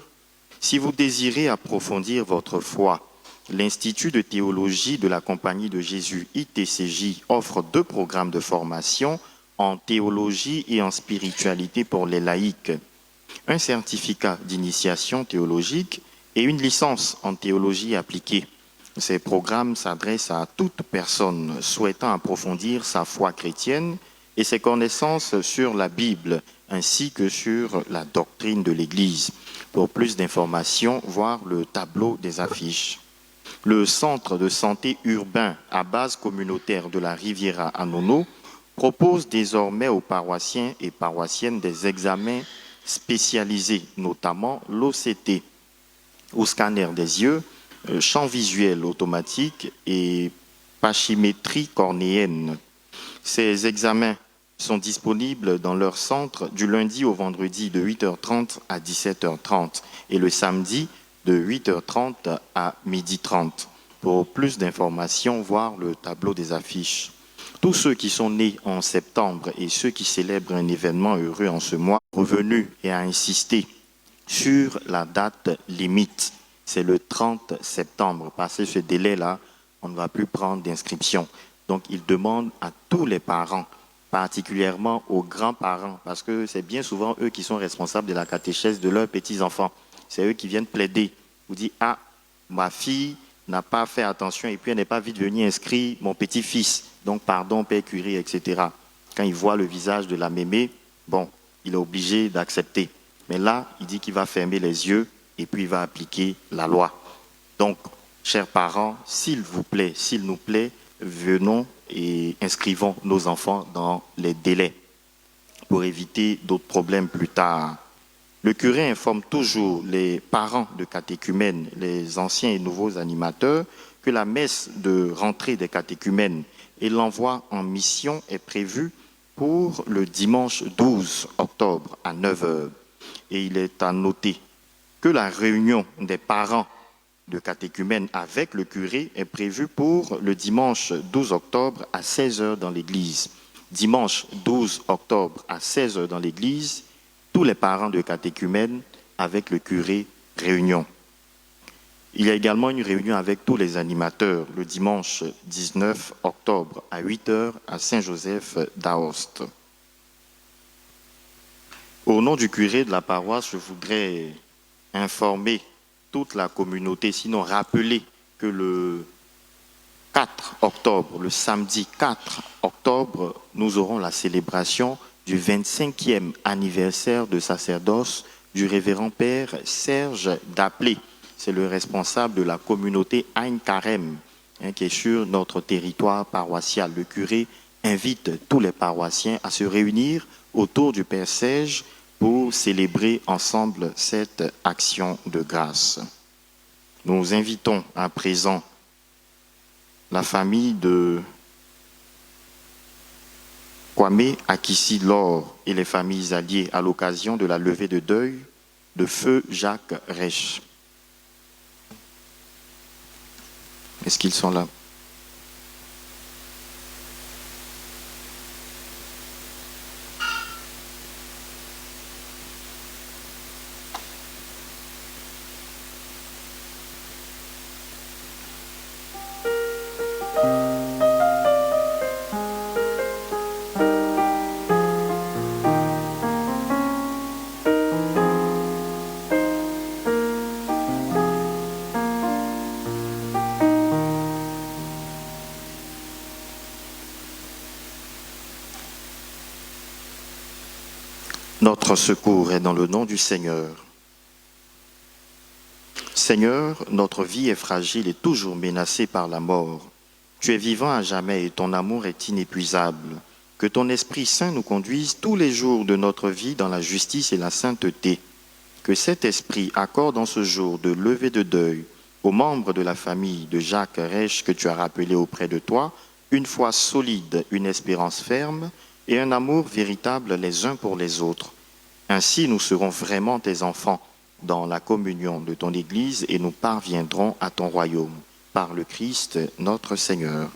si vous désirez approfondir votre foi, l'Institut de théologie de la Compagnie de Jésus, ITCJ, offre 2 programmes de formation en théologie et en spiritualité pour les laïcs, un certificat d'initiation théologique et une licence en théologie appliquée. Ces programmes s'adressent à toute personne souhaitant approfondir sa foi chrétienne et ses connaissances sur la Bible, ainsi que sur la doctrine de l'Église. Pour plus d'informations, voir le tableau des affiches. Le centre de santé urbain à base communautaire de la Riviera à Nono propose désormais aux paroissiens et paroissiennes des examens spécialisés, notamment l'OCT, au scanner des yeux, champ visuel automatique et pachymétrie cornéenne. Ces examens sont disponibles dans leur centre du lundi au vendredi de 8h30 à 17h30 et le samedi de 8h30 à 12h30. Pour plus d'informations, voir le tableau des affiches. Tous ceux qui sont nés en septembre et ceux qui célèbrent un événement heureux en ce mois, revenus et à insister sur la date limite. C'est le 30 septembre. Passé ce délai-là, on ne va plus prendre d'inscription. Donc, il demande à tous les parents, particulièrement aux grands-parents, parce que c'est bien souvent eux qui sont responsables de la catéchèse de leurs petits-enfants. C'est eux qui viennent plaider. Vous dites, ah, ma fille n'a pas fait attention et puis elle n'est pas vite venue inscrire mon petit-fils. Donc, pardon, Père Curie, etc. Quand il voit le visage de la mémé, bon, il est obligé d'accepter. Mais là, il dit qu'il va fermer les yeux et puis il va appliquer la loi. Donc, chers parents, s'il vous plaît, s'il nous plaît, venons et inscrivons nos enfants dans les délais pour éviter d'autres problèmes plus tard. Le curé informe toujours les parents de catéchumènes, les anciens et nouveaux animateurs, que la messe de rentrée des catéchumènes et l'envoi en mission est prévu pour le dimanche 12 octobre à 9 h. Et il est à noter que la réunion des parents de catéchumènes avec le curé est prévue pour le dimanche 12 octobre à 16 h dans l'église. Dimanche 12 octobre à 16 h dans l'église, tous les parents de catéchumènes avec le curé réunion. Il y a également une réunion avec tous les animateurs le dimanche 19 octobre à 8 h à Saint-Joseph d'Aoste. Au nom du curé de la paroisse, je voudrais informer toute la communauté, sinon rappeler que le 4 octobre, le samedi 4 octobre, nous aurons la célébration du 25e anniversaire de sacerdoce du révérend père Serge Daplé. C'est le responsable de la communauté Ain Carême, qui est sur notre territoire paroissial. Le curé invite tous les paroissiens à se réunir autour du père Serge pour célébrer ensemble cette action de grâce. Nous invitons à présent la famille de Kwame Akissi Laure et les familles alliées à l'occasion de la levée de deuil de feu Jacques Reich. Est-ce qu'ils sont là? Notre secours est dans le nom du Seigneur. Seigneur, notre vie est fragile et toujours menacée par la mort. Tu es vivant à jamais et ton amour est inépuisable. Que ton Esprit Saint nous conduise tous les jours de notre vie dans la justice et la sainteté. Que cet Esprit accorde en ce jour de levée de deuil aux membres de la famille de Jacques Reich que tu as rappelé auprès de toi, une foi solide, une espérance ferme et un amour véritable les uns pour les autres. Ainsi, nous serons vraiment tes enfants dans la communion de ton Église et nous parviendrons à ton royaume par le Christ notre Seigneur.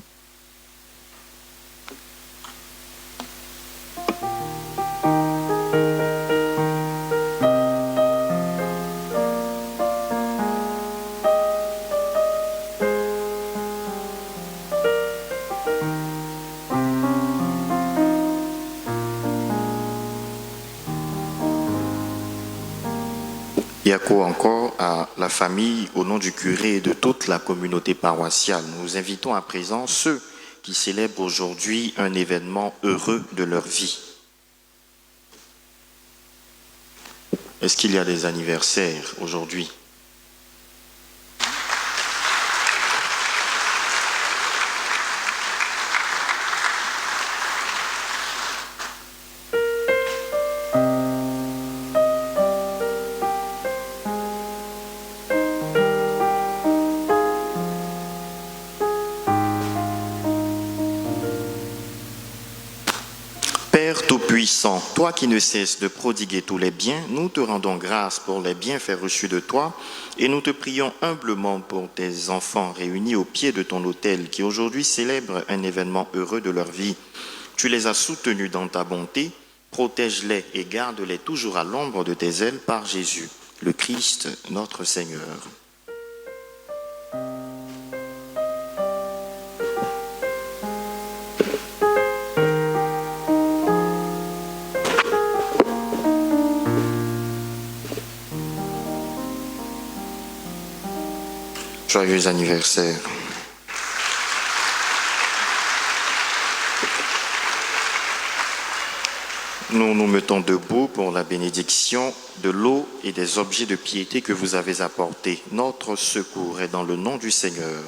Yako encore à la famille, au nom du curé et de toute la communauté paroissiale. Nous invitons à présent ceux qui célèbrent aujourd'hui un événement heureux de leur vie. Est-ce qu'il y a des anniversaires aujourd'hui? Père Tout-Puissant, toi qui ne cesses de prodiguer tous les biens, nous te rendons grâce pour les bienfaits reçus de toi et nous te prions humblement pour tes enfants réunis au pied de ton autel qui aujourd'hui célèbrent un événement heureux de leur vie. Tu les as soutenus dans ta bonté, protège-les et garde-les toujours à l'ombre de tes ailes par Jésus, le Christ notre Seigneur. Joyeux anniversaire. Nous nous mettons debout pour la bénédiction de l'eau et des objets de piété que vous avez apportés. Notre secours est dans le nom du Seigneur.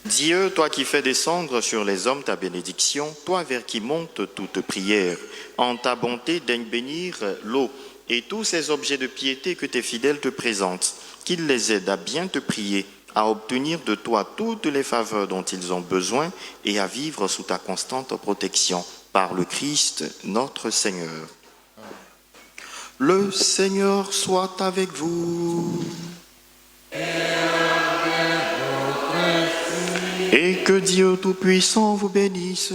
Dieu, toi qui fais descendre sur les hommes ta bénédiction, toi vers qui monte toute prière, en ta bonté daigne bénir l'eau et tous ces objets de piété que tes fidèles te présentent. qu'il les aide à bien te prier, à obtenir de toi toutes les faveurs dont ils ont besoin et à vivre sous ta constante protection. Par le Christ, notre Seigneur. Le Seigneur soit avec vous. Et que Dieu Tout-Puissant vous bénisse,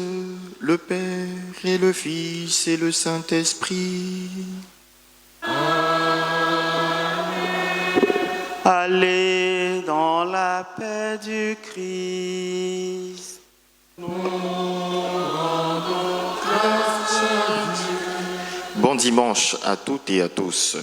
le Père et le Fils et le Saint-Esprit. Allez dans la paix du Christ. Bon dimanche à toutes et à tous.